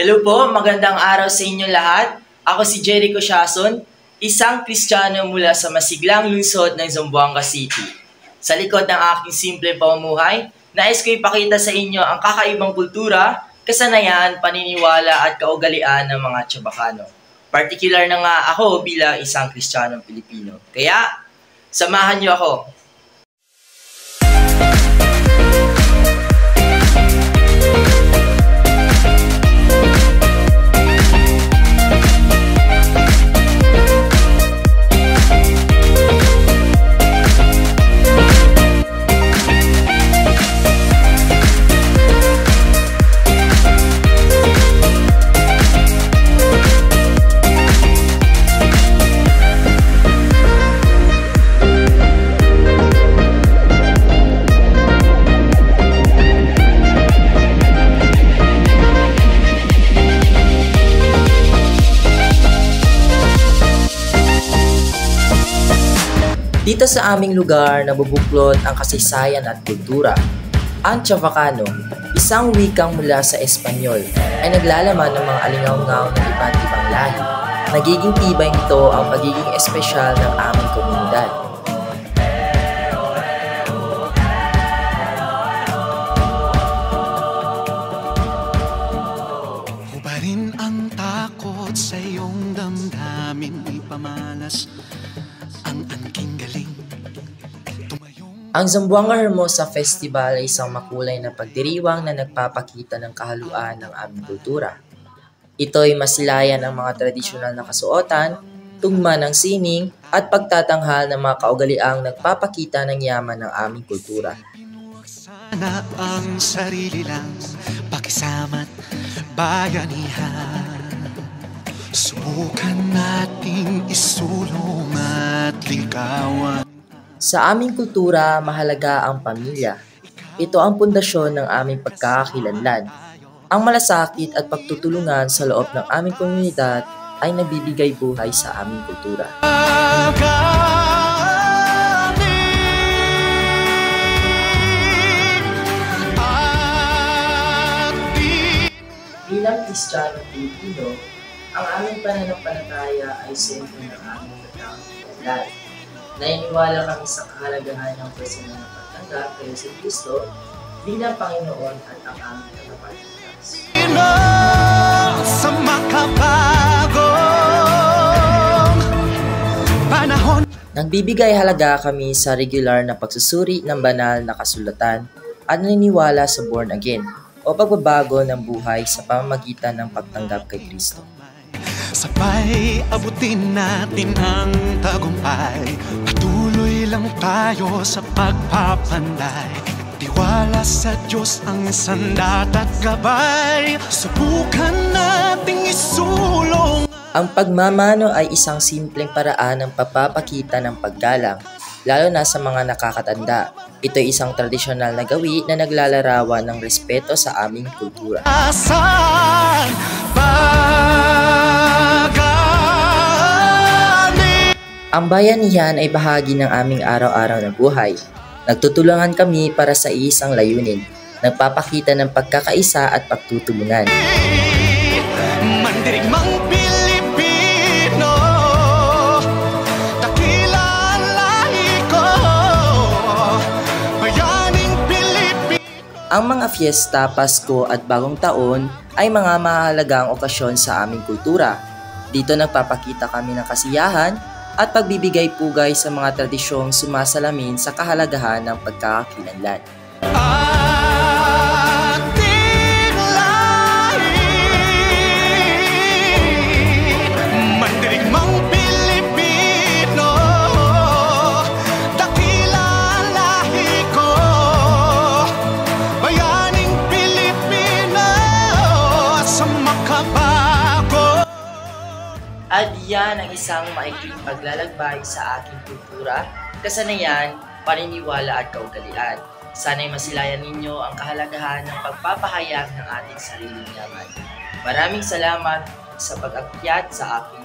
Hello po, magandang araw sa inyo lahat. Ako si Jericho Siason, isang Kristiyano mula sa masiglang lungsod ng Zamboanga City. Sa likod ng aking simple pamumuhay, nais ko ipakita sa inyo ang kakaibang kultura, kasanayan, paniniwala at kaugalian ng mga Chavacano. Particular na nga ako bilang isang Kristiyanong Pilipino. Kaya, samahan niyo ako. Dito sa aming lugar, nabubuklod ang kasaysayan at kultura. Ang Chavacano, isang wikang mula sa Espanyol, ay naglalaman ng mga alingaw-ngaw ng iba't ibang lahi. Nagiging tibay nito ang pagiging espesyal ng aming komunidad. Hubarin ang takot sa iyong damdamin, ipamalas ang angking galing. Ang Zamboanga Hermosa Festival ay isang makulay na pagdiriwang na nagpapakita ng kahaluan ng aming kultura. Ito ay masilayan ng mga tradisyonal na kasuotan, tugma ng sining, at pagtatanghal ng mga kaugaliang nagpapakita ng yaman ng aming kultura. Sana ang sarili lang, pakisama't bayanihan. Subukan nating isulong at ligawan. Sa aming kultura, mahalaga ang pamilya. Ito ang pundasyon ng aming pagkakakilanlan. Ang malasakit at pagtutulungan sa loob ng aming komunidad ay nagbibigay buhay sa aming kultura. Bilang Kristiyano Pilipino, ang aming pananampalataya ay sentro ng aming pagkakakilanlan. Naniniwala kami sa kahalagahan ng personal na pagtanggap kay si Kristo bilang Panginoon at ang aming tagapagligtas. Sa makabagong panahon, Nagbibigay halaga kami sa regular na pagsusuri ng banal na kasulatan at naniniwala sa born again o pagbabago ng buhay sa pamamagitan ng pagtanggap kay Kristo. sabay abutin natin ang tagumpay. Patuloy lang tayo sa pagpapanday. Tiwala sa Diyos ang sandat at gabay. Subukan nating isulong. Ang pagmamano ay isang simpleng paraan ng pagpapakita ng paggalang, lalo na sa mga nakakatanda. Ito ay isang tradisyonal na gawi na naglalarawan ng respeto sa aming kultura. Ang bayanihan ay bahagi ng aming araw-araw na buhay. Nagtutulungan kami para sa isang layunin, nagpapakita ng pagkakaisa at pagtutulungan. Mandirigmang Pilipino, dakila ang lahi ko, bayaning Pilipino. Ang mga fiesta, Pasko at Bagong Taon ay mga mahalagang okasyon sa aming kultura. Dito nagpapakita kami ng kasiyahan at pagbibigay pugay sa mga tradisyong sumasalamin sa kahalagahan ng pagkakakilanlan. Ating lahi, mandirigmang Pilipino, dakila ang lahi ko, bayaning Pilipino, sa makabago. At yan ang isang maikling paglalakbay sa aking kultura, kasanayan, paniniwala at kaugalian. Sana'y masilayan ninyo ang kahalagahan ng pagpapahayag ng ating sariling yaman. Maraming salamat sa pag-akyat sa aking